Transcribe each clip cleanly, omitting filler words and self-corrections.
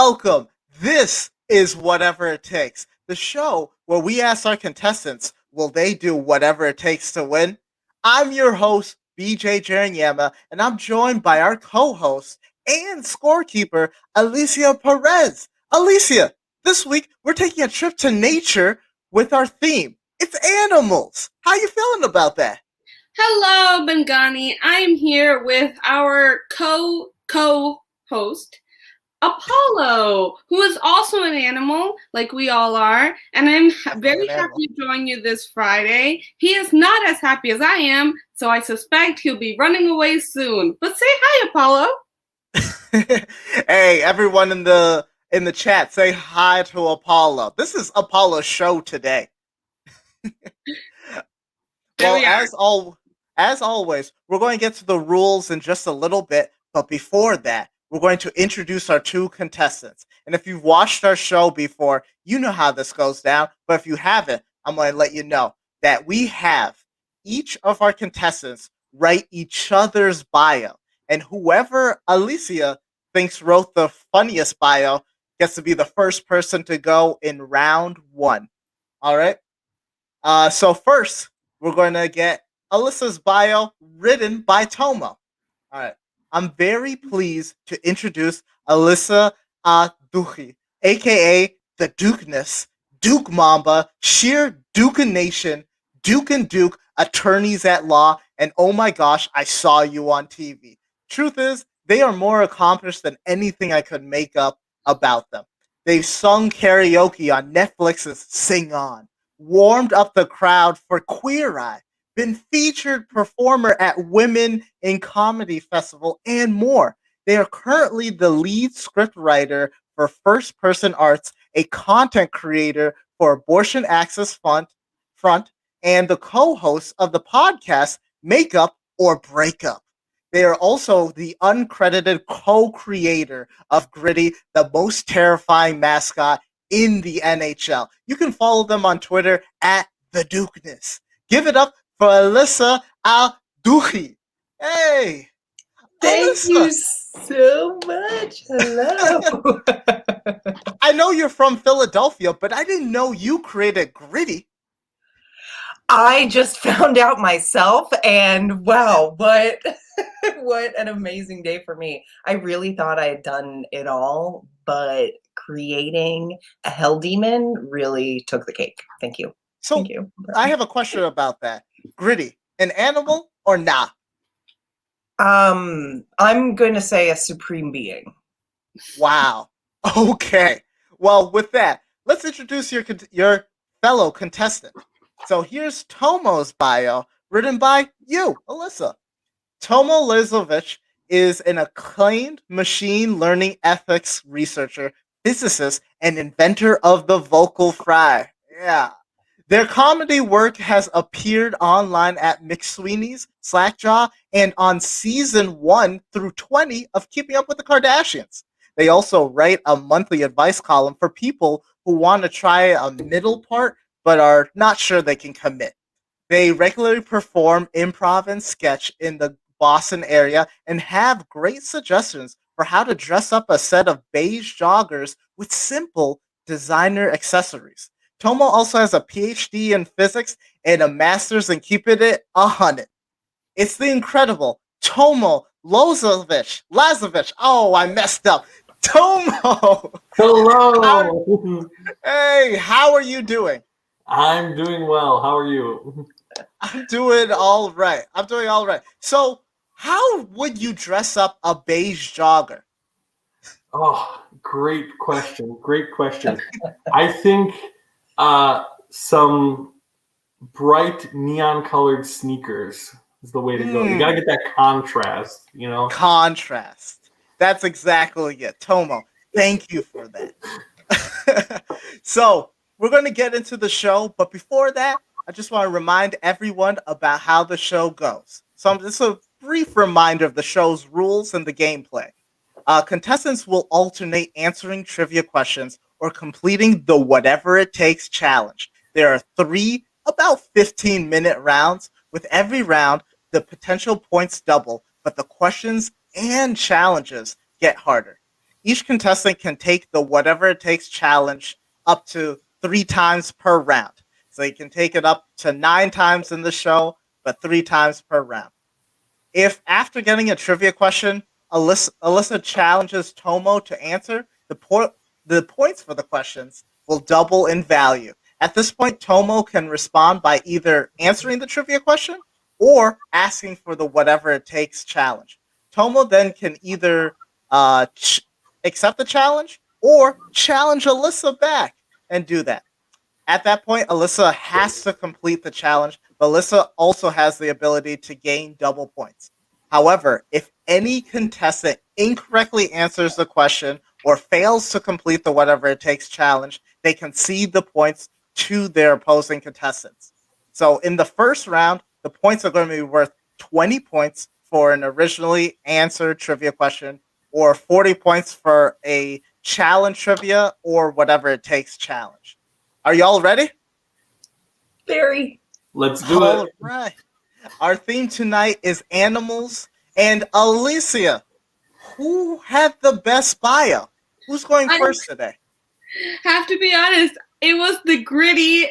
welcome. This is Whatever It Takes, the show where we ask our contestants, will they do whatever it takes to win? I'm your host, BJ Jeranyama, and I'm joined by our co-host and scorekeeper, Alicia Perez. Alicia, this week we're taking a trip to nature with our theme. It's animals. How you feeling about that? Hello, Bongani. I am here with our co-host, Apollo, who is also an animal, like we all are, and I'm very happy to join you this Friday. He is not as happy as I am, so I suspect he'll be running away soon. But say hi, Apollo. Hey, everyone in the chat, say hi to Apollo. This is Apollo's show today. Well, as always, we're going to get to the rules in just a little bit, but before that, we're going to introduce our two contestants. And if you've watched our show before, you know how this goes down. But if you haven't, I'm going to let you know that we have each of our contestants write each other's bio. And whoever Alicia thinks wrote the funniest bio gets to be the first person to go in round one. All right? So first, we're going to get Alyssa's bio written by Tomo. All right. I'm very pleased to introduce Alyssa Al-Dookhi, a.k.a. the Dukeness, Duke Mamba, sheer Dukenation, Duke and Duke, attorneys at law, and oh my gosh, I saw you on TV. Truth is, they are more accomplished than anything I could make up about them. They've sung karaoke on Netflix's Sing On, warmed up the crowd for Queer Eye, been featured performer at Women in Comedy Festival, and more. They are currently the lead scriptwriter for First Person Arts, a content creator for Abortion Access Front, and the co-host of the podcast Makeup or Breakup. They are also the uncredited co-creator of Gritty, the most terrifying mascot in the NHL. You can follow them on Twitter at The Dukeness. Give it up for Alyssa Al-Dookhi. Hey! Thank you so much. Hello. I know you're from Philadelphia, but I didn't know you created Gritty. I just found out myself, and wow, what an amazing day for me. I really thought I had done it all, but creating a hell demon really took the cake. Thank you. So Thank you. I have a question about that. Gritty, an animal or nah? I'm going to say a supreme being. Wow. Okay. Well, with that, let's introduce your fellow contestant. So here's Tomo's bio, written by you, Alyssa. Tomo Lazovich is an acclaimed machine learning ethics researcher, physicist, and inventor of the vocal fry. Yeah. Their comedy work has appeared online at McSweeney's, Slackjaw, and on season 1 through 20 of Keeping Up with the Kardashians. They also write a monthly advice column for people who want to try a middle part but are not sure they can commit. They regularly perform improv and sketch in the Boston area and have great suggestions for how to dress up a set of beige joggers with simple designer accessories. Tomo also has a PhD in physics and a master's in keeping it 100. It's the incredible Tomo Lazovich. Oh, I messed up. Tomo! Hello! Hey, how are you doing? I'm doing well. How are you? I'm doing all right. So, how would you dress up a beige jogger? Oh, great question. I think some bright neon-colored sneakers is the way to go. You gotta get that contrast, you know? Contrast. That's exactly it. Tomo, thank you for that. So, we're going to get into the show, but before that, I just want to remind everyone about how the show goes. So this is a brief reminder of the show's rules and the gameplay. Contestants will alternate answering trivia questions or completing the Whatever It Takes challenge. There are 3 about 15-minute rounds. With every round, the potential points double, but the questions and challenges get harder. Each contestant can take the whatever it takes challenge up to 3 times per round. So you can take it up to 9 times in the show, but 3 times per round. If after getting a trivia question, Alyssa challenges Tomo to answer, the points for the questions will double in value. At this point, Tomo can respond by either answering the trivia question or asking for the whatever it takes challenge. Tomo then can either accept the challenge or challenge Alyssa back and do that. At that point, Alyssa has to complete the challenge, but Alyssa also has the ability to gain double points. However, if any contestant incorrectly answers the question or fails to complete the whatever it takes challenge, they concede the points to their opposing contestants. So in the first round, the points are going to be worth 20 points for an originally answered trivia question, or 40 points for a challenge trivia or whatever it takes challenge. Are y'all ready? Very. Let's do All it. right. Our theme tonight is animals. And Alicia, who had the best bio? Who's going first today? Have to be honest, it was the gritty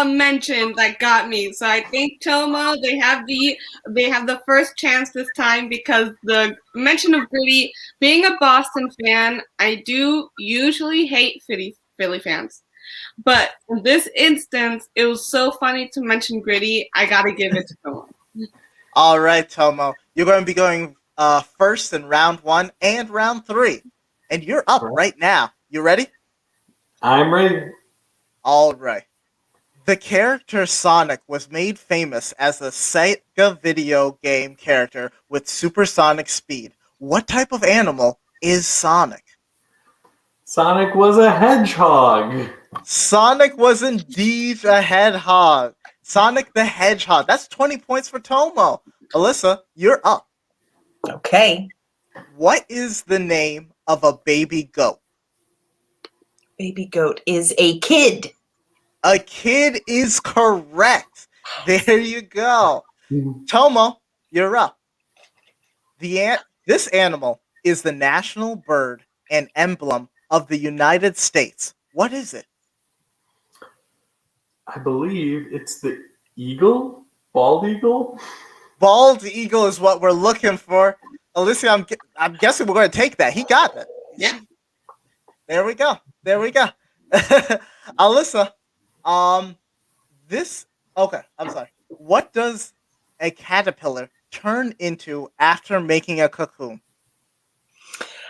mention that got me. So I think Tomo, they have the first chance this time because the mention of gritty. Being a Boston fan, I do usually hate Philly fans. But in this instance, it was so funny to mention gritty. I gotta give it to Tomo. All right, Tomo. You're going to be going first in round 1 and round 3. And you're up right now. You ready? I'm ready. All right. The character Sonic was made famous as a Sega video game character with supersonic speed. What type of animal is Sonic? Sonic was a hedgehog. Sonic was indeed a hedgehog. Sonic the Hedgehog. That's 20 points for Tomo. Alyssa, you're up. Okay. What is the name of a baby goat? Baby goat is a kid. A kid is correct. There you go. Tomo, you're up. This animal is the national bird and emblem of the United States. What is it? I believe it's the eagle? Bald eagle? Bald eagle is what we're looking for. Alicia, I'm guessing we're going to take that. He got it. Yeah. There we go. There we go. Alyssa, okay, I'm sorry. What does a caterpillar turn into after making a cocoon?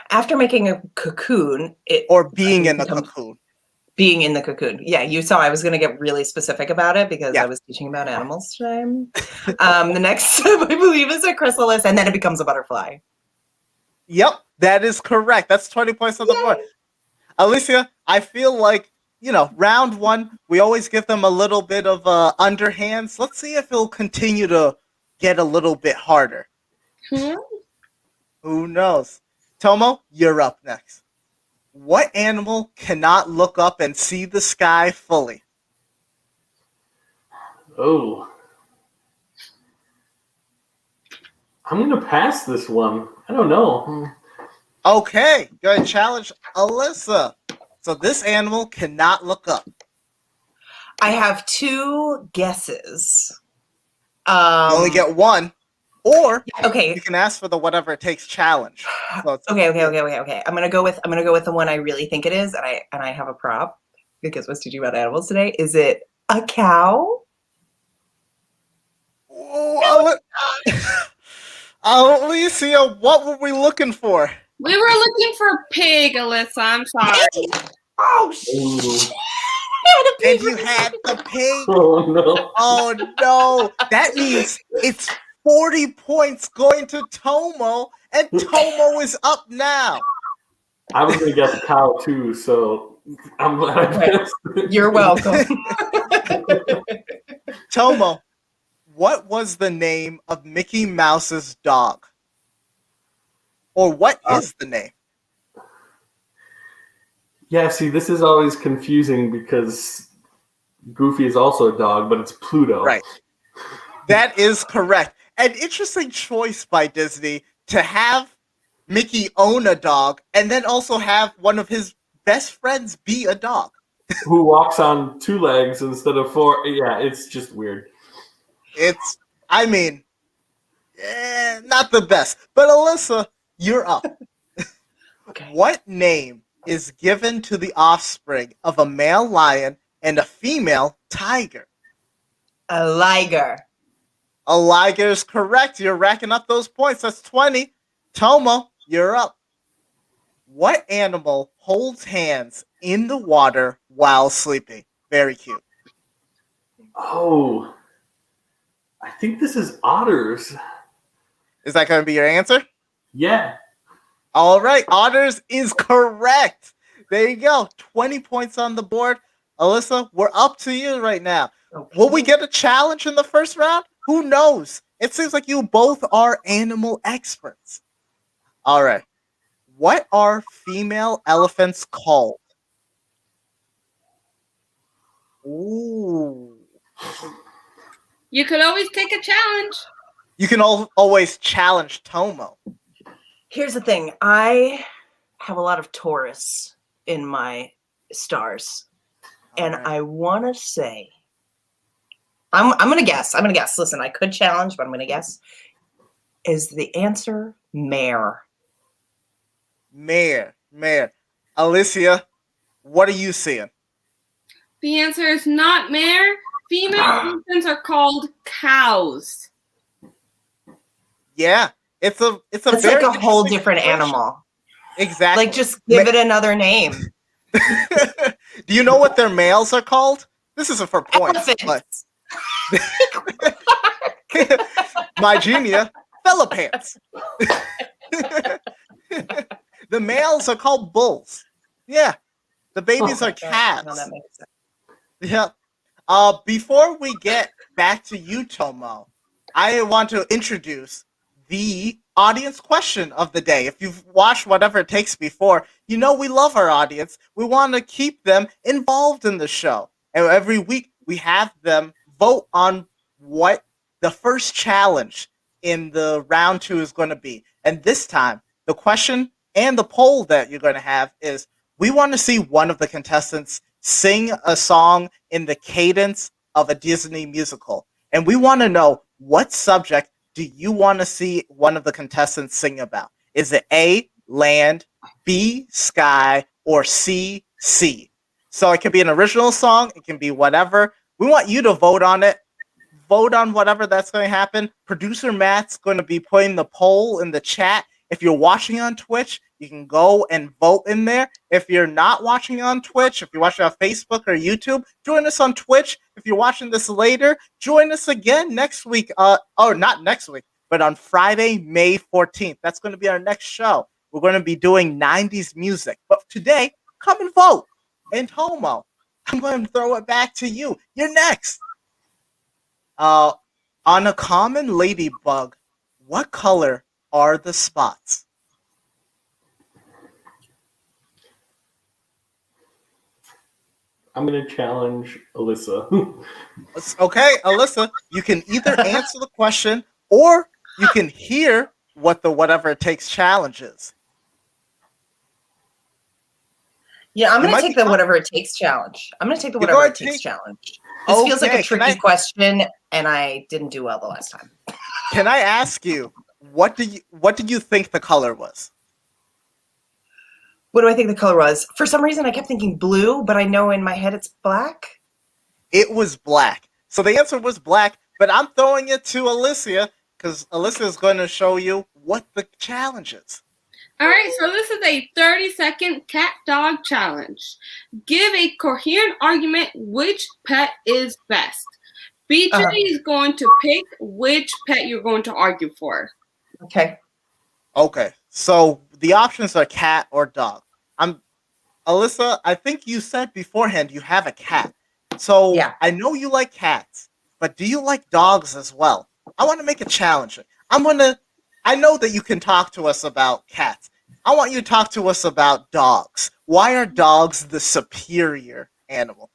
After making a cocoon, Or being in a cocoon. Being in the cocoon. Yeah, you saw I was going to get really specific about it because I was teaching about animals today. The next step, I believe, is a chrysalis, and then it becomes a butterfly. Yep, that is correct. That's 20 points on the board. Alicia, I feel like, round 1, we always give them a little bit of underhands. Let's see if it'll continue to get a little bit harder. Who knows? Tomo, you're up next. What animal cannot look up and see the sky fully? Oh. I'm going to pass this one. I don't know. Okay, go ahead and challenge Alyssa. So this animal cannot look up. I have 2 guesses. You only get one, or okay, you can ask for the whatever it takes challenge. So okay. I'm gonna go with the one I really think it is, and I have a prop because I was teaching about animals today. Is it a cow? Alicia, what were we looking for? We were looking for pig, Alyssa. I'm sorry. Oh shit! And you had the pig. Oh no! Oh no! That means it's 40 points going to Tomo, and Tomo is up now. I was going to guess cow too, so I'm glad I guessed. You're welcome. Tomo, what was the name of Mickey Mouse's dog? Or what is the name? Yeah, see, this is always confusing because Goofy is also a dog, but it's Pluto. Right. That is correct. An interesting choice by Disney to have Mickey own a dog and then also have one of his best friends be a dog. Who walks on 2 legs instead of 4. Yeah, it's just weird. It's, I mean, not the best. But Alyssa, you're up. Okay. What name is given to the offspring of a male lion and a female tiger? A liger. A liger is correct. You're racking up those points. That's 20. Tomo, you're up. What animal holds hands in the water while sleeping? Very cute. Oh, I think this is otters. Is that going to be your answer? Yeah. All right. Otters is correct. There you go. 20 points on the board. Alyssa, we're up to you right now. Okay. Will we get a challenge in the first round? Who knows? It seems like you both are animal experts. All right. What are female elephants called? Ooh. You could always take a challenge. You can always challenge Tomo. Here's the thing. I have a lot of Taurus in my stars. And All right. I want to say, I'm going to guess. I'm going to guess. Listen, I could challenge, but I'm going to guess. Is the answer mare? Mare. Alicia, what are you seeing? The answer is not mare. Female elephants are called cows. Yeah. It's a It's very like a whole interesting different situation. animal. Exactly. Like, just give it another name. Do you know what their males are called? This isn't for points. Elephants. But my genia, fella pants. The males are called bulls. Yeah. The babies are calves. No, that makes sense. Yeah. Before we get back to you, Tomo, I want to introduce the audience question of the day. If you've watched Whatever It Takes before, you know we love our audience. We want to keep them involved in the show. And every week we have them vote on what the first challenge in the round 2 is going to be. And this time, the question and the poll that you're going to have is, we want to see one of the contestants sing a song in the cadence of a Disney musical. And we want to know, what subject do you want to see one of the contestants sing about? Is it A, land, B, sky, or C, sea? So it could be an original song. It can be whatever. We want you to vote on it. Vote on whatever that's going to happen. Producer Matt's going to be putting the poll in the chat. If you're watching on Twitch, you can go and vote in there. If you're not watching on Twitch, if you're watching on Facebook or YouTube, join us on Twitch. If you're watching this later, join us again next week. Or not next week, but on Friday, May 14th. That's going to be our next show. We're going to be doing 90s music. But today, come and vote. And Tomo, I'm going to throw it back to you. You're next. On a common ladybug, what color are the spots? I'm going to challenge Alyssa. Okay, Alyssa, you can either answer the question or you can hear what the Whatever It Takes challenge is. Yeah, I'm You going might to take be the Whatever It Takes challenge. I'm going to take the You're Whatever going It to Takes take- challenge. This feels like Okay, a tricky question, and I didn't do well the last time. Can I ask you, what do you think the color was? What do I think the color was? For some reason, I kept thinking blue, but I know in my head it's black. It was black. So the answer was black, but I'm throwing it to Alicia because Alyssa is going to show you what the challenge is. All right, so this is a 30-second cat-dog challenge. Give a coherent argument which pet is best. BJ is going to pick which pet you're going to argue for. Okay. Okay, so the options are cat or dog. Alyssa, I think you said beforehand you have a cat. So Yeah. I know you like cats, but do you like dogs as well? I want to make it challenging. I know that you can talk to us about cats. I want you to talk to us about dogs. Why are dogs the superior animal?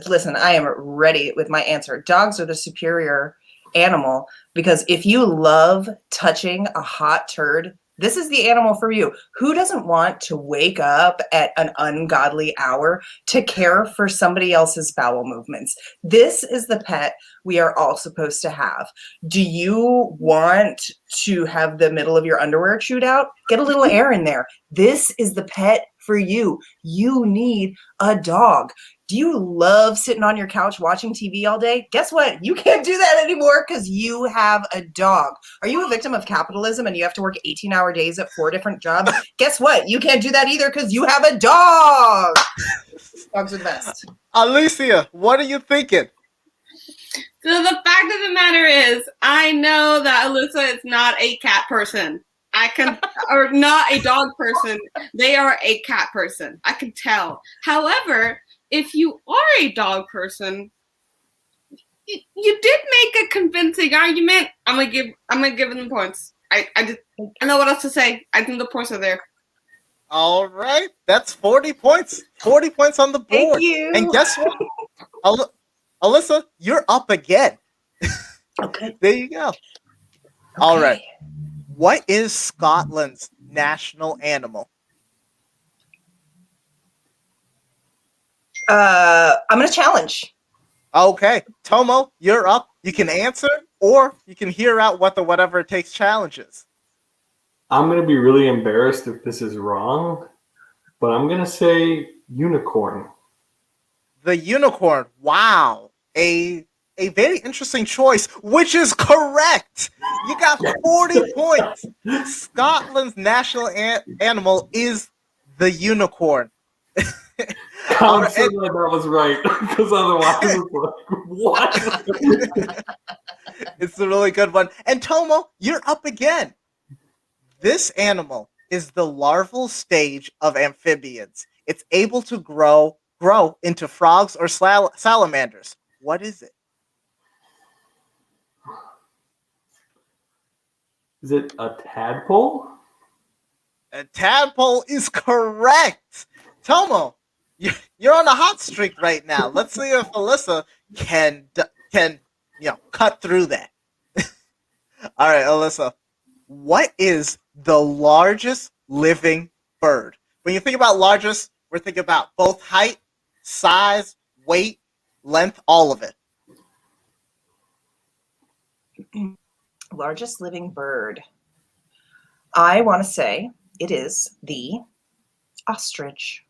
Listen, I am ready with my answer. Dogs are the superior animal, because if you love touching a hot turd, this is the animal for you. Who doesn't want to wake up at an ungodly hour to care for somebody else's bowel movements? This is the pet we are all supposed to have. Do you want to have the middle of your underwear chewed out? Get a little air in there. This is the pet for you. You need a dog. Do you love sitting on your couch watching TV all day? Guess what? You can't do that anymore because you have a dog. Are you a victim of capitalism and you have to work 18-hour days at 4 different jobs? Guess what? You can't do that either because you have a dog. Dogs are the best. Alicia, what are you thinking? So the fact of the matter is, I know that Alyssa is not a cat person. Or not a dog person. They are a cat person. I can tell. However, if you are a dog person, you did make a convincing argument. I'm gonna give them points. I don't know what else to say. I think the points are there. All right, that's 40 points. 40 points on the board. Thank you. And guess what? Alyssa, you're up again. Okay. There you go. All right. What is Scotland's national animal? I'm going to challenge. Okay. Tomo, you're up. You can answer, or you can hear out what the whatever it takes challenge is. I'm going to be really embarrassed if this is wrong, but I'm going to say unicorn. The unicorn. Wow. A very interesting choice, which is correct. You got 40 points. Scotland's national animal is the unicorn. I'm so glad that was right, because otherwise it's like, what? It's a really good one. And Tomo, you're up again. This animal is the larval stage of amphibians. It's able to grow into frogs or salamanders. What is it? Is it a tadpole? A tadpole is correct. Tomo, you're on a hot streak right now. Let's see if Alyssa can cut through that. All right, Alyssa, what is the largest living bird? When you think about largest, we're thinking about both height, size, weight, length, all of it. Largest living bird. I want to say it is the ostrich.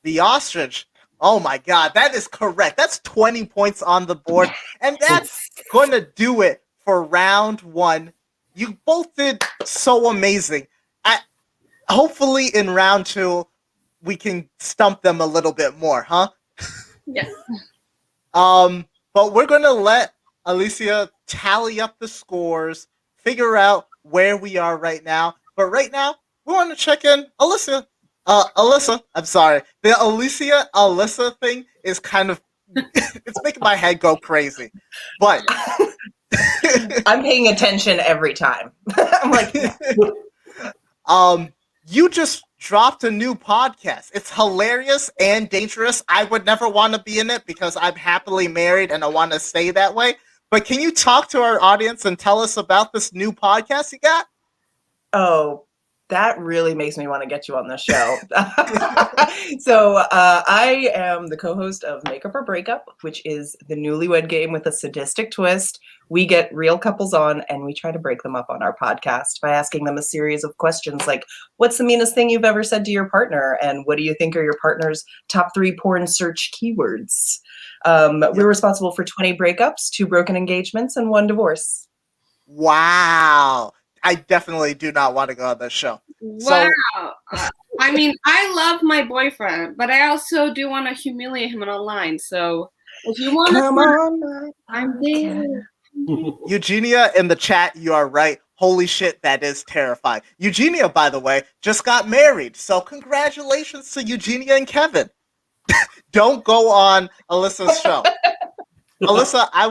The ostrich. Oh my God, that is correct. That's 20 points on the board. And that's going to do it for round one. You both did so amazing. Hopefully in round two, we can stump them a little bit more, huh? Yes. But we're going to let Alicia tally up the scores, figure out where we are right now. But right now, we want to check in Alyssa, I'm sorry. The Alyssa thing is kind of, it's making my head go crazy. But I'm paying attention every time. I'm like, you just dropped a new podcast. It's hilarious and dangerous. I would never want to be in it because I'm happily married and I want to stay that way. But can you talk to our audience and tell us about this new podcast you got? oh, that really makes me want to get you on the show. So I am the co-host of Makeup or Breakup, which is the newlywed game with a sadistic twist. We get real couples on and we try to break them up on our podcast by asking them a series of questions like, what's the meanest thing you've ever said to your partner? And what do you think are your partner's top 3 porn search keywords? We're responsible for 20 breakups, 2 broken engagements, and 1 divorce. Wow. I definitely do not want to go on this show. Wow. I mean, I love my boyfriend, but I also do want to humiliate him online. So if you want to, I'm there. Eugenia in the chat, you are right. Holy shit, that is terrifying. Eugenia, by the way, just got married. So congratulations to Eugenia and Kevin. Don't go on Alyssa's show. Alyssa, I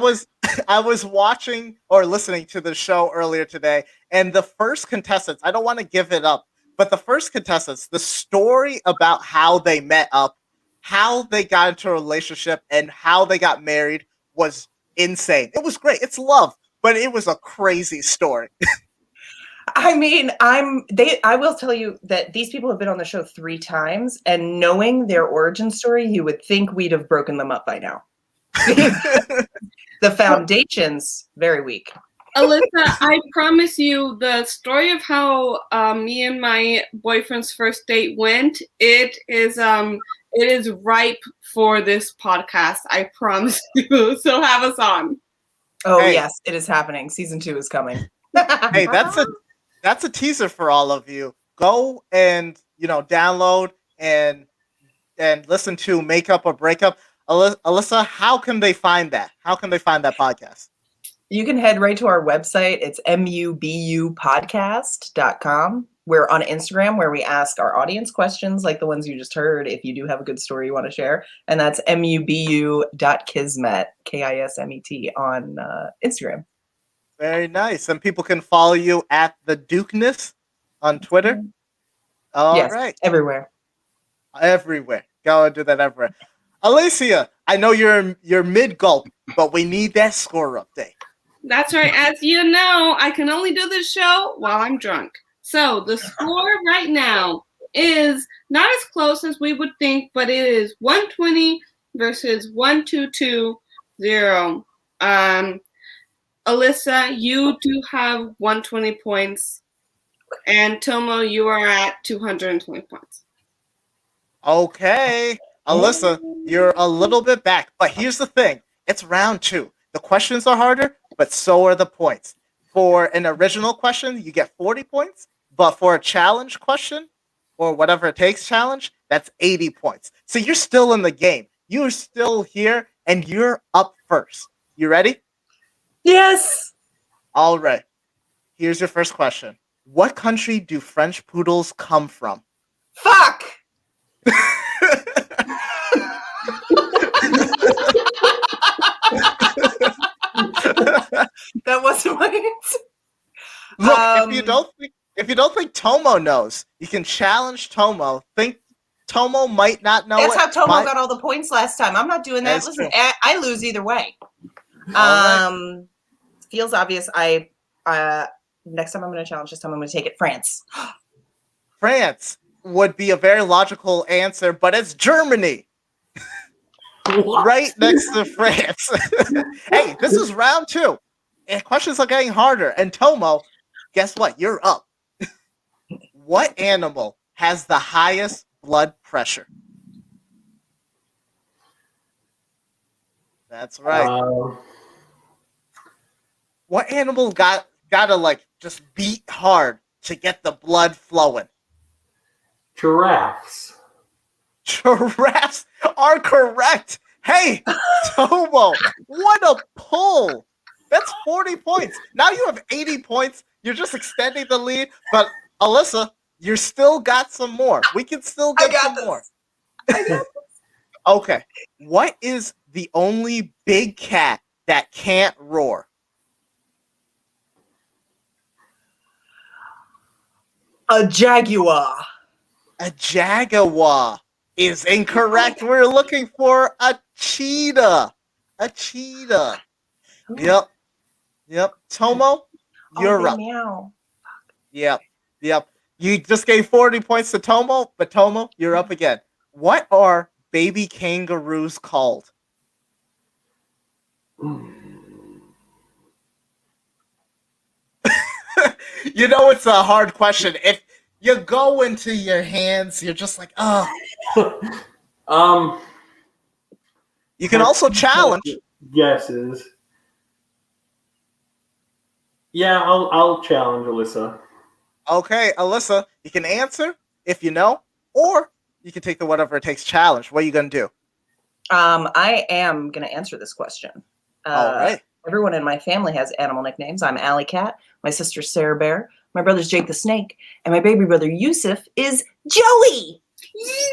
was watching or listening to the show earlier today, and the first contestants, I don't want to give it up, but the first contestants, the story about how they met up, how they got into a relationship, and how they got married was insane. It was great. It's love. but it was a crazy story. I mean, I will tell you that these people have been on the show 3 times, and knowing their origin story, you would think we'd have broken them up by now. The foundation's very weak. Alyssa, I promise you the story of how me and my boyfriend's first date went, it is ripe for this podcast. I promise you. So have us on. Oh, Hey. yes, it is happening. Season 2 is coming. Hey, that's a teaser for all of you. Go and download and listen to Makeup or Breakup. Alyssa, how can they find that? How can they find that podcast? You can head right to our website. It's mubupodcast.com. We're on Instagram where we ask our audience questions like the ones you just heard if you do have a good story you want to share. And that's mubu.kismet, Kismet on Instagram. Very nice. And people can follow you at the Dukeness on Twitter. All right. Everywhere. Everywhere. Go and do that everywhere. Alicia, I know you're mid-gulp, but we need that score update. That's right. As you know, I can only do this show while I'm drunk. So the score right now is not as close as we would think, but it is 120 versus 1220. Alyssa, you do have 120 points, and Tomo, you are at 220 points. Okay. Alyssa, you're a little bit back, but here's the thing. It's round 2. The questions are harder, but so are the points. For an original question, you get 40 points, but for a challenge question, or whatever it takes challenge, that's 80 points. So you're still in the game. You're still here, and you're up first. You ready? Yes. All right. Here's your first question. What country do French poodles come from? Fuck. That wasn't my answer. Look, if you don't think Tomo knows, you can challenge Tomo. Think Tomo might not know. That's how Tomo got all the points last time. I'm not doing that. That's Listen, true. I lose either way. All Feels obvious. Next time I'm going to challenge. This time I'm going to take it France. France would be a very logical answer, but it's Germany. Right next to France. Hey, this is round 2. And questions are getting harder. And Tomo, guess what? You're up. What animal has the highest blood pressure? That's right. What animal gotta like just beat hard to get the blood flowing? Giraffes. Giraffes are correct. Hey, Tomo, what a pull. That's 40 points. Now you have 80 points. You're just extending the lead. But Alyssa, you still got some more. We can still get some more. I got this. Okay. What is the only big cat that can't roar? A jaguar. A jaguar is incorrect. We're looking for a cheetah. A cheetah. Yep. Tomo, you're up. Meow. Yep. You just gave 40 points to Tomo, but Tomo, you're up again. What are baby kangaroos called? You know it's a hard question. If you go into your hands, you're just like, oh. You can also challenge. Guesses. Yeah, I'll challenge Alyssa. Okay, Alyssa, you can answer if you know, or you can take the whatever it takes challenge. What are you gonna do? I am going to answer this question. All right. Everyone in my family has animal nicknames. I'm Alley Cat. My sister's Sarah Bear. My brother's Jake the Snake. And my baby brother Yusuf is Joey.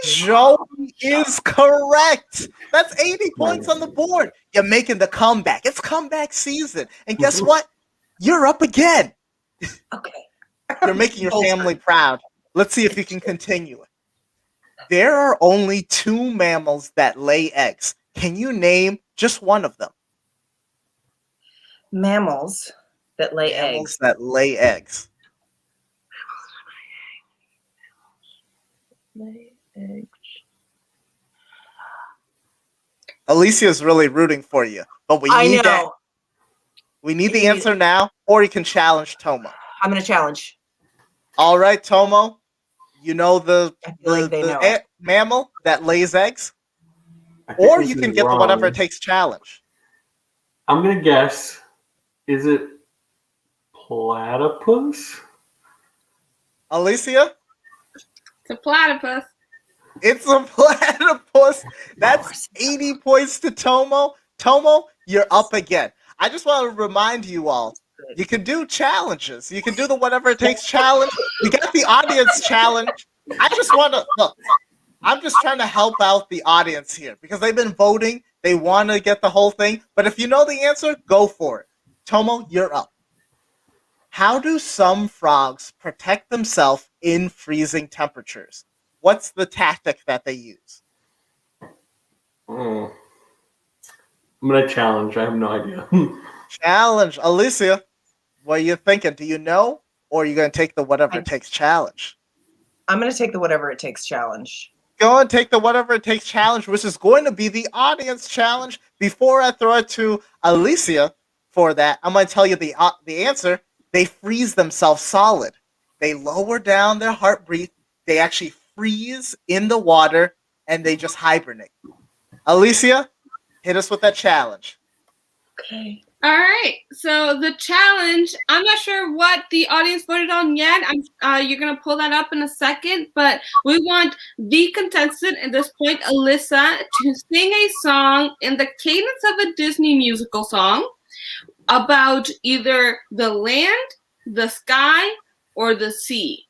Joey is correct. That's 80 points on the board. You're making the comeback. It's comeback season. And guess what? You're up again. Okay. You're making your family proud. Let's see if you can continue it. There are only 2 mammals that lay eggs. Can you name just one of them? Mammals that lay Mammals eggs. that lay eggs. Lay eggs. Alicia's really rooting for you, but we I need know. that. We need the You- answer now, or you can challenge Tomo. I'm going to challenge. All right, Tomo. You know the I feel like they know. mammal that lays eggs, I think or this you is can get the wrong. whatever it takes challenge. I'm gonna guess. Is it platypus? Alicia, It's a platypus. it's a platypus. That's 80 points to Tomo. Tomo, you're up again. I just want to remind you all, you can do challenges. You can do the whatever it takes challenge. We got the audience challenge. I just want to look. I'm just trying to help out the audience here because they've been voting. They want to get the whole thing. But if you know the answer, go for it. Tomo, you're up. How do some frogs protect themselves in freezing temperatures? What's the tactic that they use? I'm gonna challenge. I have no idea. Challenge. Alicia, what are you thinking? Do you know? Or are you going to take the whatever it takes challenge? I'm going to take the whatever it takes challenge. Go and take the whatever it takes challenge, which is going to be the audience challenge. Before I throw it to Alicia for that, I'm going to tell you the answer. They freeze themselves solid. They lower down their heartbeat. They actually freeze in the water, and they just hibernate. Alicia, hit us with that challenge. Okay. All right. So the challenge, I'm not sure what the audience voted on yet. You're gonna pull that up in a second, but we want the contestant at this point, Alyssa, to sing a song in the cadence of a Disney musical song about either the land, the sky, or the sea.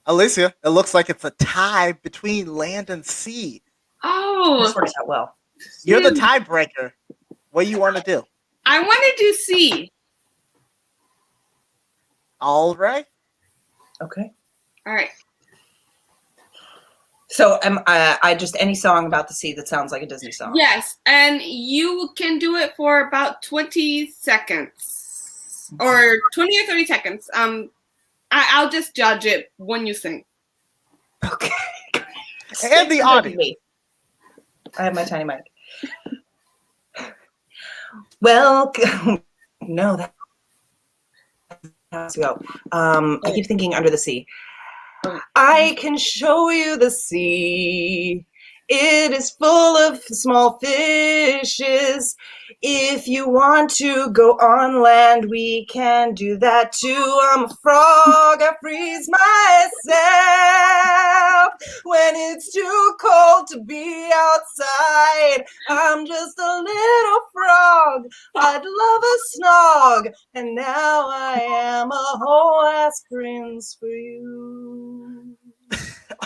Alicia, it looks like it's a tie between land and sea. Oh, This works out well. You're the tiebreaker. What do you want to do? I want to do sea. All right. Okay. All right. So I just any song about the sea that sounds like a Disney song. Yes, and you can do it for about 20 seconds or 20 or 30 seconds. I'll just judge it when you sing. Okay. And the audience. I have my tiny mic. Well, no, that has to go. I keep thinking Under the Sea. I can show you the sea. It is full of small fishes. If you want to go on land, we can do that too. I'm a frog, I freeze myself when it's too cold to be outside. I'm just a little frog, I'd love a snog, and now I am a whole ass prince for you.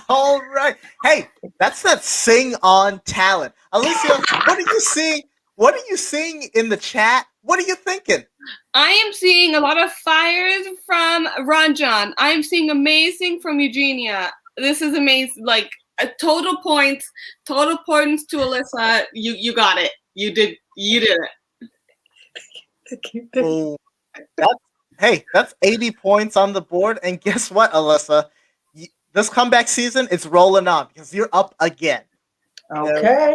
All right. Hey, that's that sing on talent. Alicia, what are you seeing? What are you seeing in the chat? What are you thinking? I am seeing a lot of fires from Ranjan. I am seeing amazing from Eugenia. This is amazing. Like total points to Alyssa. You got it. You did it. Oh, that's 80 points on the board. And guess what, Alyssa? This comeback season, it's rolling on because you're up again. Okay.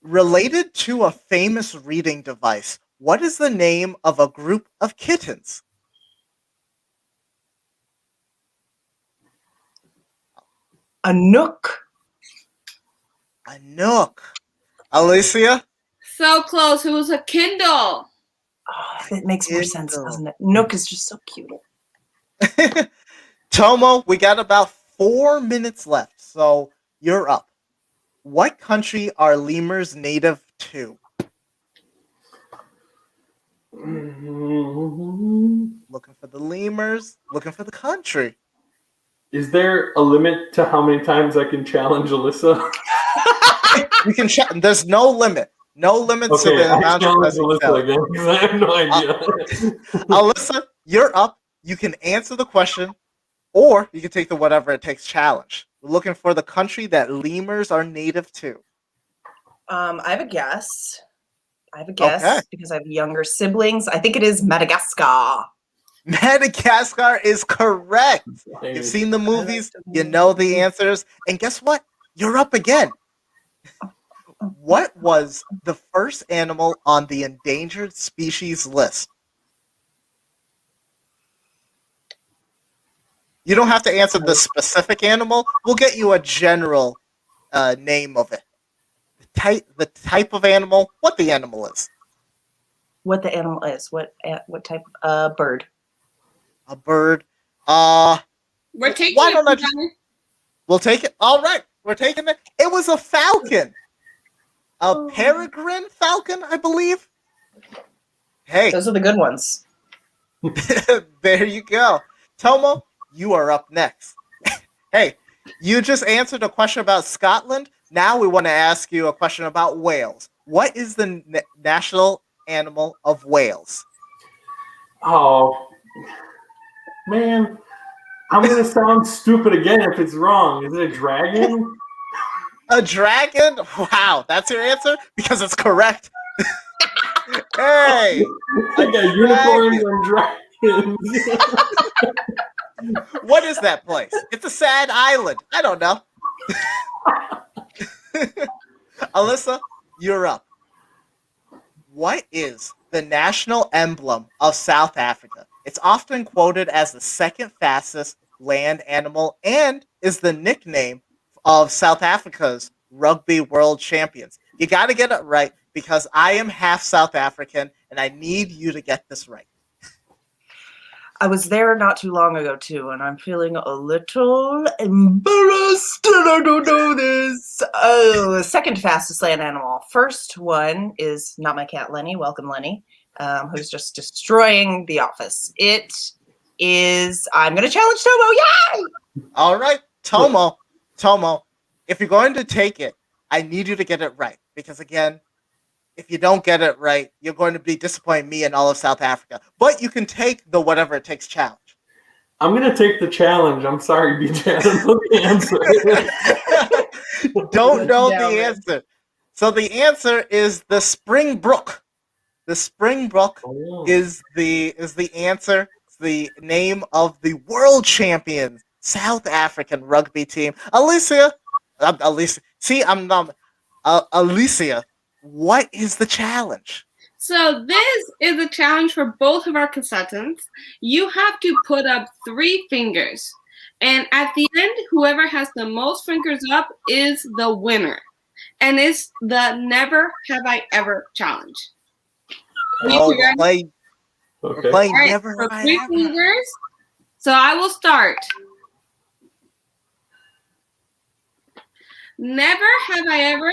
Related to a famous reading device, what is the name of a group of kittens? A nook. A nook. Alicia? So close. It was a Kindle. Oh, that makes more sense, doesn't it? Nook is just so cute. Tomo, we got about 4 minutes left, so you're up. What country are lemurs native to? Looking for the lemurs, looking for the country. Is there a limit to how many times I can challenge Alyssa? You can check. There's no limit. No limits to Okay, the I amount challenge of Alyssa again because I have no idea. Alyssa, you're up. You can answer the question, or you can take the whatever it takes challenge. We're looking for the country that lemurs are native to. I have a guess. I have a guess because I have younger siblings. I think it is Madagascar. Madagascar is correct. You've seen the movies, you know the answers, and guess what? You're up again. What was the first animal on the endangered species list? You don't have to answer the specific animal. We'll get you a general name of it. The type of animal, what the animal is. What the animal is. What type of bird? A bird. We're taking why it. don't I we'll take it. All right, we're taking it. It was a falcon. A peregrine falcon, I believe. Hey. Those are the good ones. There you go. Tomo, you are up next. Hey, you just answered a question about Scotland. Now we want to ask you a question about Wales. What is the national animal of Wales? Oh, man. I'm going to sound stupid again if it's wrong. Is it a dragon? A dragon? Wow, that's your answer? Because it's correct. Hey! I got unicorns and dragons. What is that place? It's a sad island. I don't know. Alyssa, you're up. What is the national emblem of South Africa? It's often quoted as the second fastest land animal and is the nickname of South Africa's rugby world champions. You got to get it right because I am half South African and I need you to get this right. I was there not too long ago too, and I'm feeling a little embarrassed and I don't know this. Oh, second fastest land animal. First one is not my cat Lenny. Welcome, Lenny, who's just destroying the office. It is, I'm going to challenge Tomo. Yay! All right, Tomo, if you're going to take it, I need you to get it right because again, if you don't get it right, you're going to be disappointing me and all of South Africa. But you can take the whatever it takes challenge. I'm going to take the challenge. I'm sorry, BJ. I don't know the answer. Don't know the answer. So the answer is the Springbok. The Springbok is the answer. It's the name of the world champion South African rugby team. Alicia. See, I'm not. Alicia. What is the challenge? So this is a challenge for both of our contestants. You have to put up 3 fingers. And at the end, whoever has the most fingers up is the winner. And it's the Never Have I Ever challenge. We're playing right, Never so Have I 3 Ever. fingers. So I will start. Never have I ever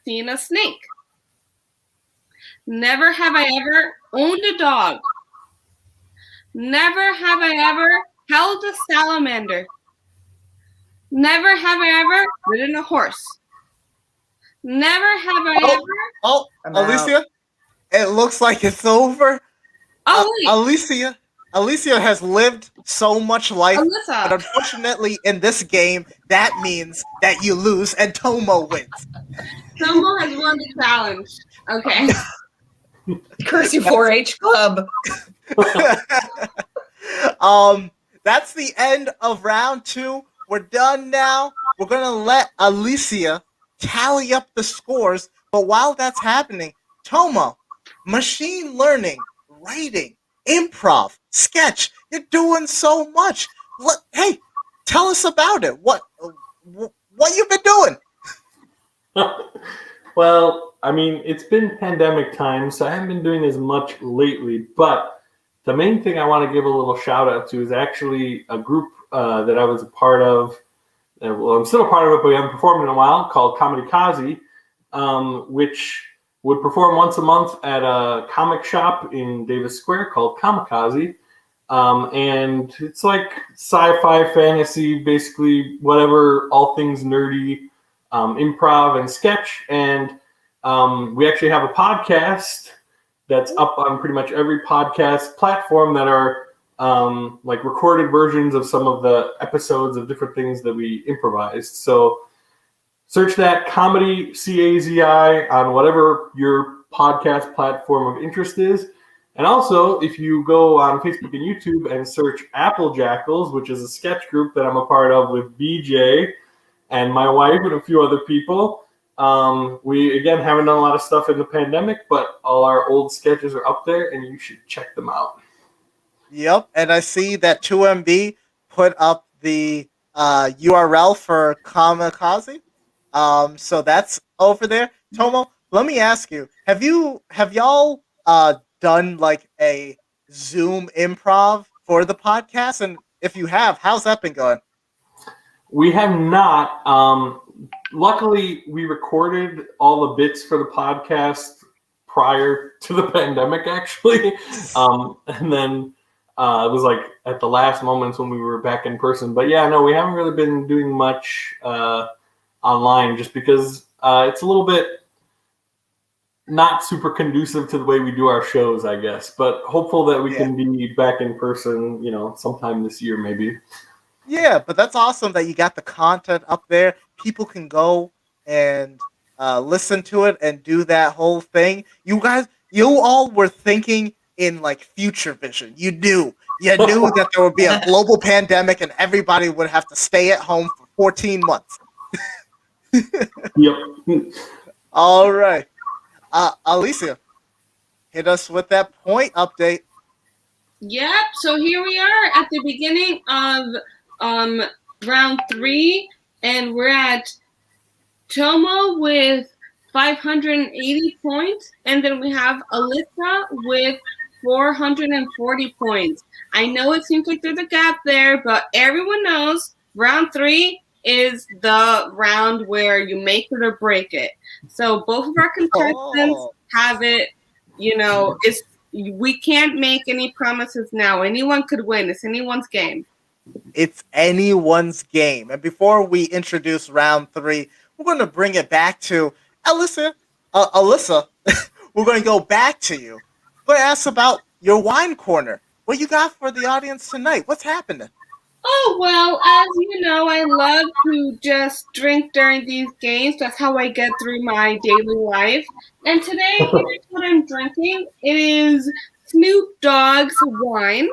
seen a snake. Never have I ever owned a dog. Never have I ever held a salamander. Never have I ever ridden a horse. Never have I ever... Oh, Alicia, it looks like it's over. Oh, wait. Alicia has lived so much life, Alyssa. but unfortunately in this game, that means that you lose and Tomo wins. Tomo has won the challenge. Okay. Curse you 4-H club. That's the end of round 2. We're done now. We're going to let Alicia tally up the scores. But while that's happening, Tomo, machine learning, writing, improv, sketch, you're doing so much. Hey, tell us about it. What you been doing? Well, I mean, it's been pandemic time, so I haven't been doing as much lately. But the main thing I want to give a little shout out to is actually a group that I was a part of. Well, I'm still a part of it, but we haven't performed in a while, called Comedy Kazi, which would perform once a month at a comic shop in Davis Square called Kamikaze. And it's like sci-fi, fantasy, basically whatever, all things nerdy, improv and sketch. And we actually have a podcast that's up on pretty much every podcast platform that are like recorded versions of some of the episodes of different things that we improvised. So search that Comedy CAZI on whatever your podcast platform of interest is. And also, if you go on Facebook and YouTube and search Apple Jackals, which is a sketch group that I'm a part of with BJ and my wife and a few other people, we, again, haven't done a lot of stuff in the pandemic, but all our old sketches are up there, and you should check them out. Yep, and I see that 2MB put up the URL for Kamikaze. So that's over there. Tomo, let me ask you: have y'all done like a Zoom improv for the podcast? And if you have, how's that been going? We have not. Luckily, we recorded all the bits for the podcast prior to the pandemic, actually. And then it was like at the last moments when we were back in person. But yeah, no, we haven't really been doing much online just because it's a little bit not super conducive to the way we do our shows, I guess. But hopeful that we can be back in person, sometime this year, maybe. Yeah, but that's awesome that you got the content up there. People can go and listen to it and do that whole thing. You all were thinking in like future vision. You knew that there would be a global pandemic and everybody would have to stay at home for 14 months. Yep. All right. Alicia, hit us with that point update. Yep, so here we are at the beginning of round 3, and we're at Tomo with 580 points, and then we have Alyssa with 440 points. I know it seems like there's a gap there, but everyone knows round 3 is the round where you make it or break it. So both of our contestants have it, we can't make any promises now. Anyone could win. It's anyone's game. It's anyone's game. And before we introduce round 3, we're going to bring it back to Alyssa. We're going to go back to you. We're going to ask about your wine corner. What you got for the audience tonight? What's happening? Oh, well, as you know, I love to just drink during these games. That's how I get through my daily life. And today, here's what I'm drinking. It is Snoop Dogg's wine.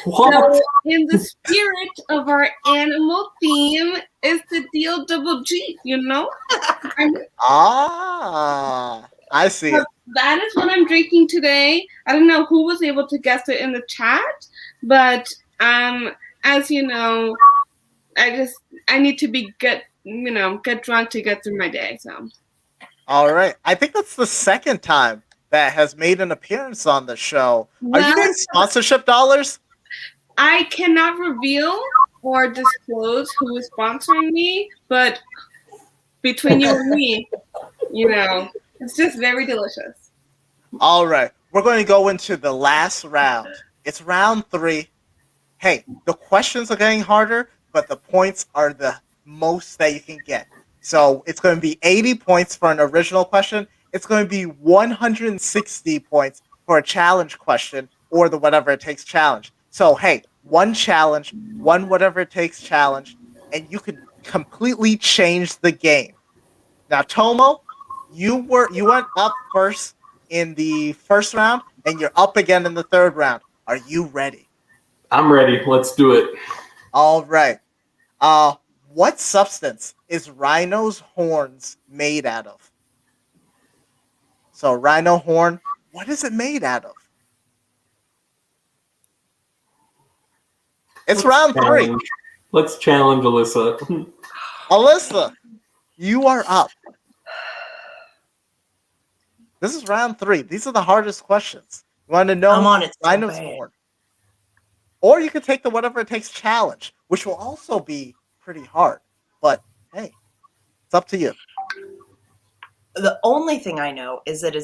What? So, in the spirit of our animal theme, is the deal double G, I see it. That is what I'm drinking today. I don't know who was able to guess it in the chat, but as you know, I need to get drunk to get through my day. So, all right. I think that's the second time that has made an appearance on the show. Are you getting sponsorship dollars? I cannot reveal or disclose who is sponsoring me, but between you and me, it's just very delicious. All right. We're going to go into the last round. It's round 3. Hey, the questions are getting harder, but the points are the most that you can get. So it's going to be 80 points for an original question. It's going to be 160 points for a challenge question or the whatever it takes challenge. So, hey, one challenge, one whatever it takes challenge, and you could completely change the game. Now, Tomo, you went up first in the first round, and you're up again in the third round. Are you ready? I'm ready. Let's do it. All right. What substance is rhino's horns made out of? So, rhino horn, what is it made out of? It's round 3. Let's challenge Alyssa. Alyssa, you are up. This is round 3. These are the hardest questions. You want to know I'm on it so rhino's bad. horn. Or you could take the whatever it takes challenge, which will also be pretty hard. But hey, it's up to you. The only thing I know is that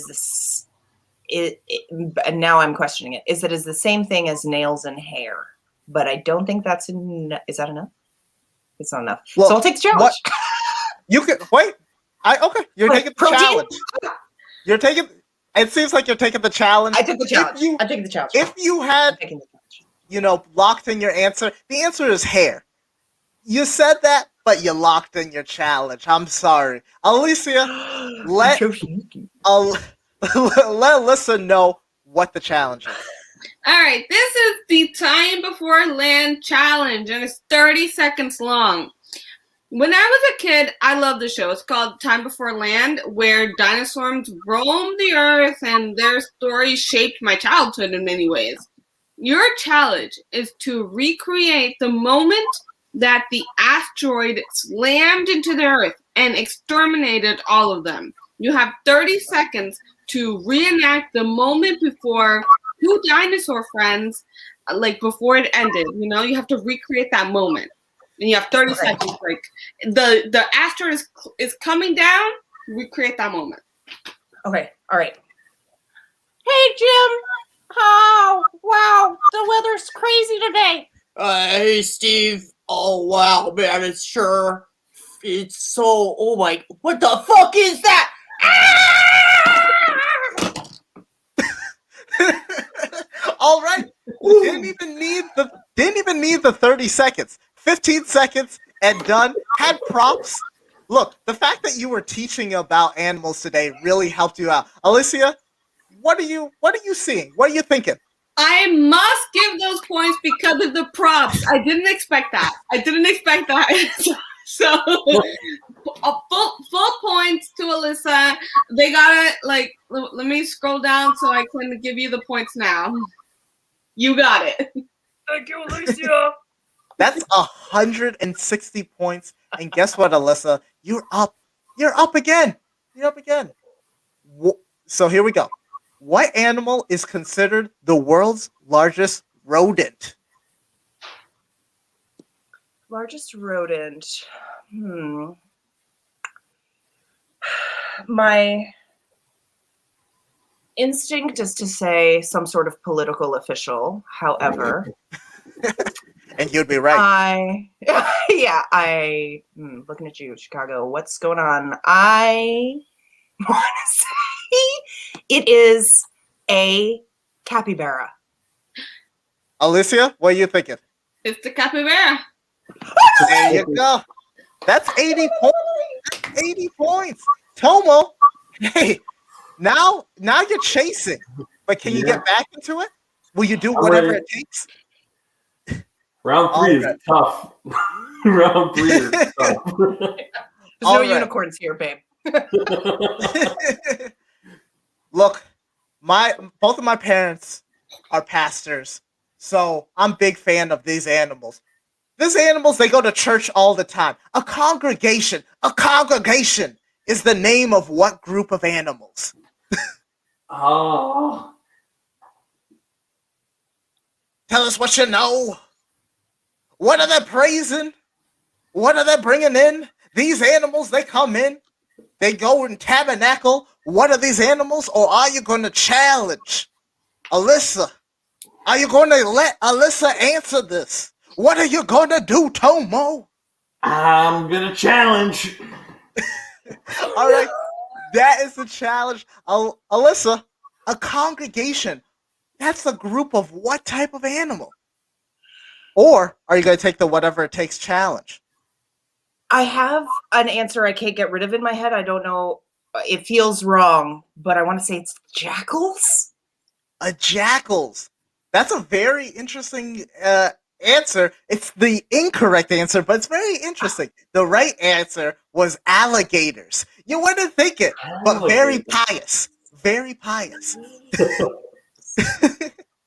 and now I'm questioning it, is that is the same thing as nails and hair. But I don't think that's is that enough? It's not enough. Well, so I'll take the challenge. What? You can wait. You're taking the protein? challenge. You're taking. It seems like you're taking the challenge. I took the challenge. I'm taking the challenge. If you had, locked in your answer, the answer is hair. You said that, but you locked in your challenge. I'm sorry, Alicia. let Alyssa know what the challenge is. All right, this is the Time Before Land challenge, and it's 30 seconds long. When I was a kid, I loved the show. It's called Time Before Land, where dinosaurs roamed the earth, and their stories shaped my childhood in many ways. Your challenge is to recreate the moment that the asteroid slammed into the earth and exterminated all of them. You have 30 seconds to reenact the moment before two dinosaur friends, before it ended. You have to recreate that moment. And you have 30 seconds. Like the asteroid is coming down, recreate that moment. Okay, all right. Hey, Jim. Oh, wow. The weather's crazy today. Hey, Steve. Oh, wow, man, it's so, oh my, what the fuck is that? All right. Didn't even need the 30 seconds. 15 seconds and done. Had props. Look, the fact that you were teaching about animals today really helped you out. Alicia, what are you seeing? What are you thinking? I must give those points because of the props. I didn't expect that. So full points to Alyssa. They got it. Let me scroll down so I can give you the points now. You got it. Thank you, Alicia. That's 160 points. And guess what, Alyssa? You're up. You're up again. So here we go. What animal is considered the world's largest rodent? Largest rodent. My instinct is to say some sort of political official. However, and you'd be right. Looking at you, Chicago. What's going on? I want to say it is a capybara. Alicia, what are you thinking? It's the capybara. There you go. That's 80 points. That's 80 points. Tomo, hey, now you're chasing. But can you get back into it? Will you do whatever it takes? Round 3 is tough. Round 3 is tough. There's no unicorns here, babe. Look, both of my parents are pastors, so I'm a big fan of these animals. These animals, they go to church all the time. A congregation is the name of what group of animals? Oh. Tell us what you know. What are they praising? What are they bringing in? These animals, they come in. They go and tabernacle. What are these animals? Or are you going to challenge Alyssa? Are you going to let Alyssa answer this? What are you going to do, Tomo? I'm going to challenge. All right. That is the challenge. Alyssa, a congregation. That's a group of what type of animal? Or are you going to take the whatever it takes challenge? I have an answer I can't get rid of in my head. I don't know. It feels wrong, but I want to say it's jackals. A jackals. That's a very interesting answer. It's the incorrect answer, but it's very interesting. The right answer was alligators. You wouldn't think it, but very pious. Very pious.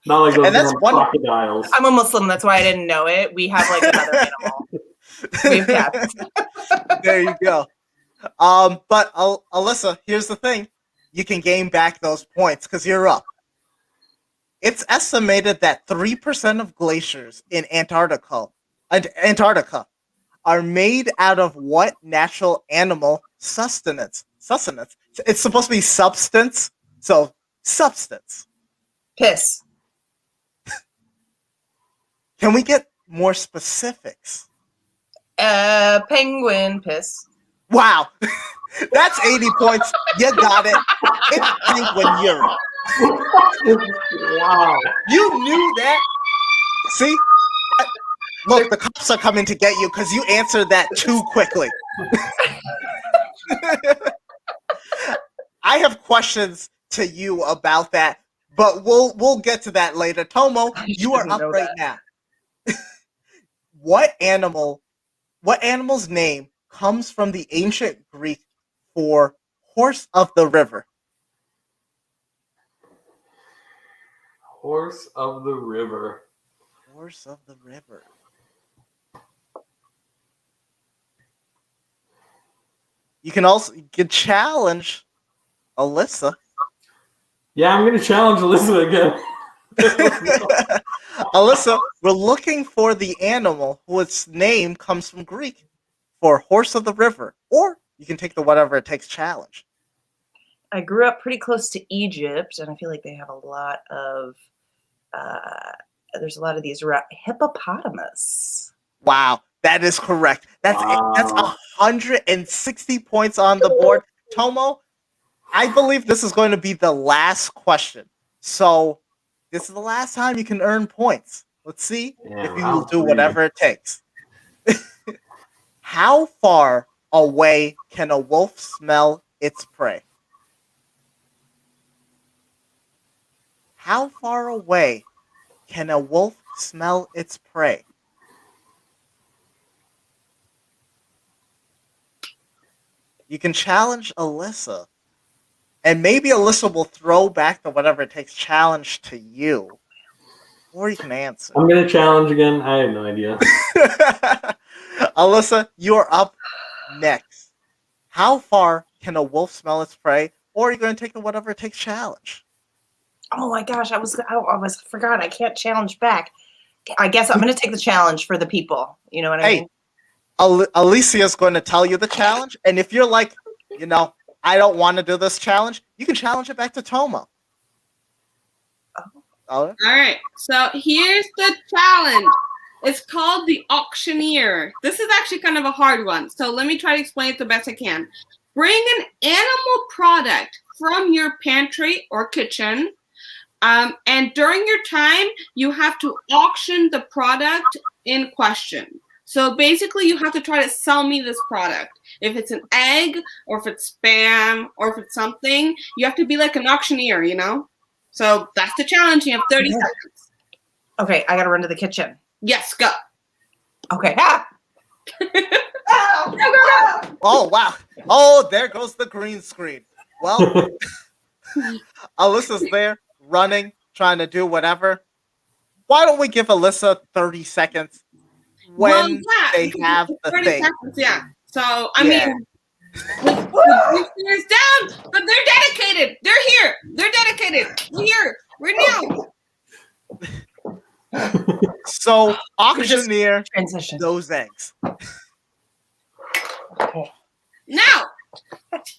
Not like those And that's crocodiles. I'm a Muslim, that's why I didn't know it. We have like another animal. We have cats. There you go. But Alyssa, here's the thing. You can gain back those points because you're up. It's estimated that 3% of glaciers in Antarctica are made out of what natural animal sustenance? It's supposed to be substance, so substance. Piss. Can we get more specifics? Penguin piss. Wow. That's 80 points. You got it. It's penguin urine. Wow. You knew that. See? Look, the cops are coming to get you because you answered that too quickly. I have questions to you about that, but we'll get to that later. Tomo, you are up right now. What animal's name comes from the ancient Greek for horse of the river? Horse of the river. Horse of the river. You can challenge Alyssa. Yeah, I'm going to challenge Alyssa again. Alyssa, we're looking for the animal whose name comes from Greek for horse of the river. Or you can take the whatever it takes challenge. I grew up pretty close to Egypt, and I feel like they have a lot of, there's a lot of these hippopotamus. Wow, that is correct. That's 160 points on the board. Tomo, I believe this is going to be the last question. So this is the last time you can earn points. Let's see if you will do whatever it takes. How far away can a wolf smell its prey? How far away can a wolf smell its prey? You can challenge Alyssa. And maybe Alyssa will throw back the whatever it takes challenge to you. Or you can answer. I'm going to challenge again. I have no idea. Alyssa, you're up next. How far can a wolf smell its prey? Or are you going to take the whatever it takes challenge? Oh my gosh, I forgot. I can't challenge back. I guess I'm going to take the challenge for the people. You know what I mean? Alicia's going to tell you the challenge. And if you're like, I don't want to do this challenge, you can challenge it back to Tomo. All right. So here's the challenge. It's called the auctioneer. This is actually kind of a hard one. So let me try to explain it the best I can. Bring an animal product from your pantry or kitchen. And during your time, you have to auction the product in question. So basically, you have to try to sell me this product. If it's an egg, or if it's Spam, or if it's something, you have to be like an auctioneer, So that's the challenge. You have 30 seconds. Okay, I got to run to the kitchen. Yes, go. Okay. Oh, wow. Oh, there goes the green screen. Well, Alyssa's there, running, trying to do whatever. Why don't we give Alyssa 30 seconds? When they have the 30 thing. Seconds, yeah. So, I mean, the is down, but they're dedicated. They're here. They're dedicated. We're here. We're now. So, auctioneer transition those eggs. Okay. Now.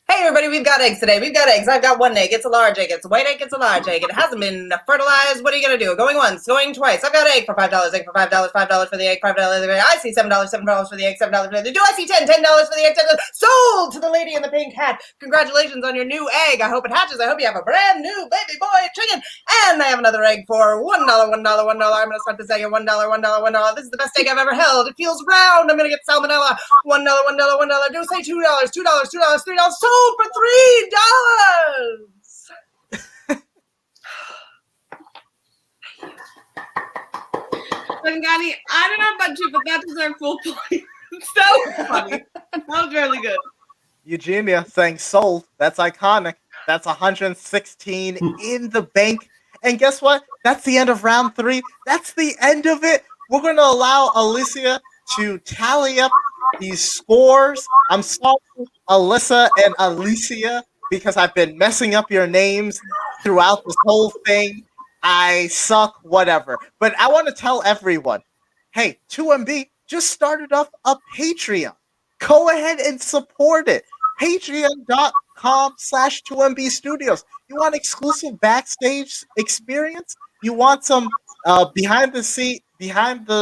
Hey everybody, we've got eggs today. We've got eggs. I've got one egg. It's a large egg. It's a white egg. It's a large egg. It hasn't been fertilized. What are you gonna do? Going once, going twice. I've got egg for $5. Egg for $5. $5 for the egg. $5 for the egg. I see $7. $7 for the egg. $7 for the egg. Do I see $10? $10 for the egg. $10. Sold to the lady in the pink hat. Congratulations on your new egg. I hope it hatches. I hope you have a brand new baby boy chicken. And I have another egg for $1. $1. $1. I'm gonna start this egg at $1. $1. $1. This is the best egg I've ever held. It feels round. I'm gonna get salmonella. $1. $1. $1. Do say $2. $2. $2. $3. Sold for $3. Bongani, I don't know about you, but that deserved full point. So funny. That was really good. Eugenia saying sold. That's iconic. That's 116 in the bank. And guess what? That's the end of round 3. That's the end of it. We're going to allow Alicia to tally up these scores. I'm sorry, Alyssa and Alicia, because I've been messing up your names throughout this whole thing. I suck, whatever. But I want to tell everyone, hey, 2MB just started up a Patreon. Go ahead and support it. Patreon.com/2MB Studios. You want exclusive backstage experience? You want some behind the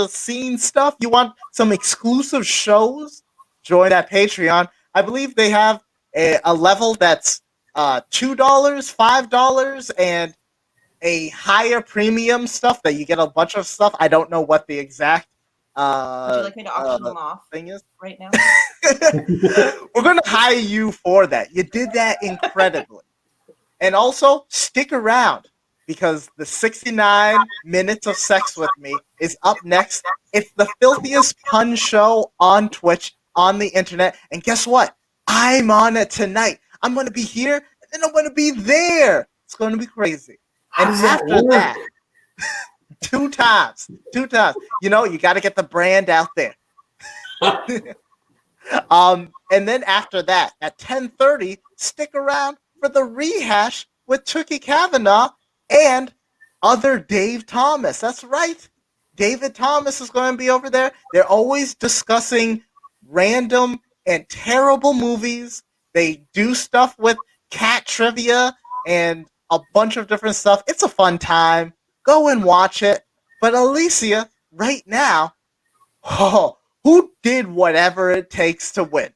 scenes stuff? You want some exclusive shows? Join that Patreon. I believe they have a level that's $2, $5, and a higher premium stuff that you get a bunch of stuff. I don't know what the exact would you like me to auction them off thing is right now? We're going to hire you for that. You did that incredibly. And also, stick around because the 69 minutes of sex with me is up next. It's the filthiest pun show on Twitch, on the internet. And guess what? I'm on it tonight. I'm going to be here, and then I'm going to be there. It's going to be crazy. How And does that after work? that, two times. You know, you got to get the brand out there. And then after that, at 10:30, stick around for the rehash with Tookie Kavanaugh and other Dave Thomas. That's right. David Thomas is going to be over there. They're always discussing random and terrible movies. They do stuff with cat trivia and a bunch of different stuff. It's a fun time. Go and watch it. But Alicia, right now, who did whatever it takes to win?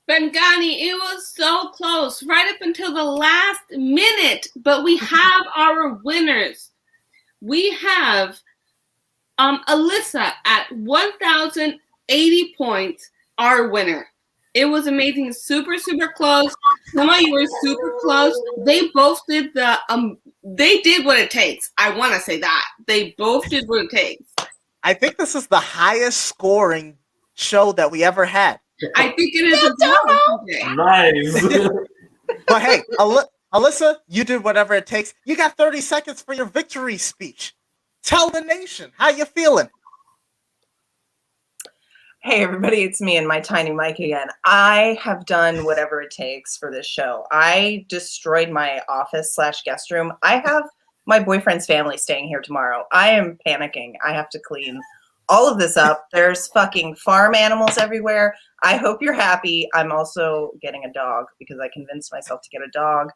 Bongani, it was so close, right up until the last minute. But we have our winners. We have Alyssa at 1,080 points, our winner. It was amazing, super, super close. Some of you were super close. They both did they did what it takes. I want to say that. They both did what it takes. I think this is the highest scoring show that we ever had. I think it is a today. Nice. But hey, Alyssa, you did whatever it takes. You got 30 seconds for your victory speech. Tell the nation how you feeling. Hey everybody, it's me and my tiny mic again. I have done whatever it takes for this show. I destroyed my office / guest room. I have my boyfriend's family staying here tomorrow. I am panicking. I have to clean all of this up. There's fucking farm animals everywhere. I hope you're happy. I'm also getting a dog because I convinced myself to get a dog.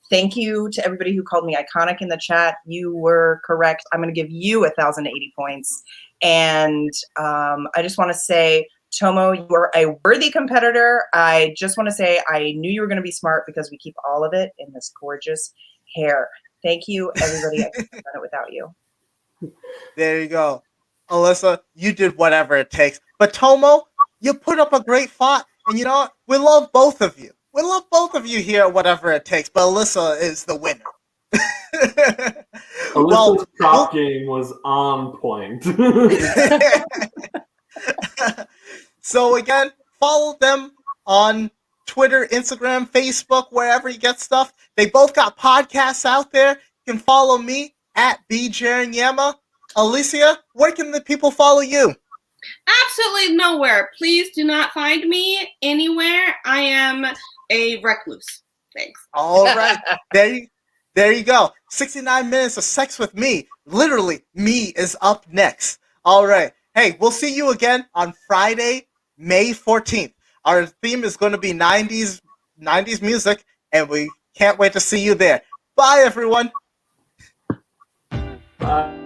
Thank you to everybody who called me iconic in the chat. You were correct. I'm going to give you 1,080 points. And I just want to say, Tomo, you are a worthy competitor. I just want to say I knew you were going to be smart because we keep all of it in this gorgeous hair. Thank you, everybody. I couldn't have done it without you. There you go. Alyssa, you did whatever it takes. But Tomo, you put up a great fight. And you know what? We love both of you. We love both of you here at whatever it takes. But Alyssa is the winner. Alyssa's top game was on point. So again, follow them on Twitter, Instagram, Facebook, wherever you get stuff. They both got podcasts out there. You can follow me at Jeranyama. Alicia, where can the people follow you? Absolutely nowhere. Please do not find me anywhere. I am a recluse. Thanks. All right. There you go. 69 minutes of sex with me. Literally, me is up next. All right. Hey, we'll see you again on Friday, May 14th. Our theme is going to be 90s music, and we can't wait to see you there. Bye, everyone. Bye.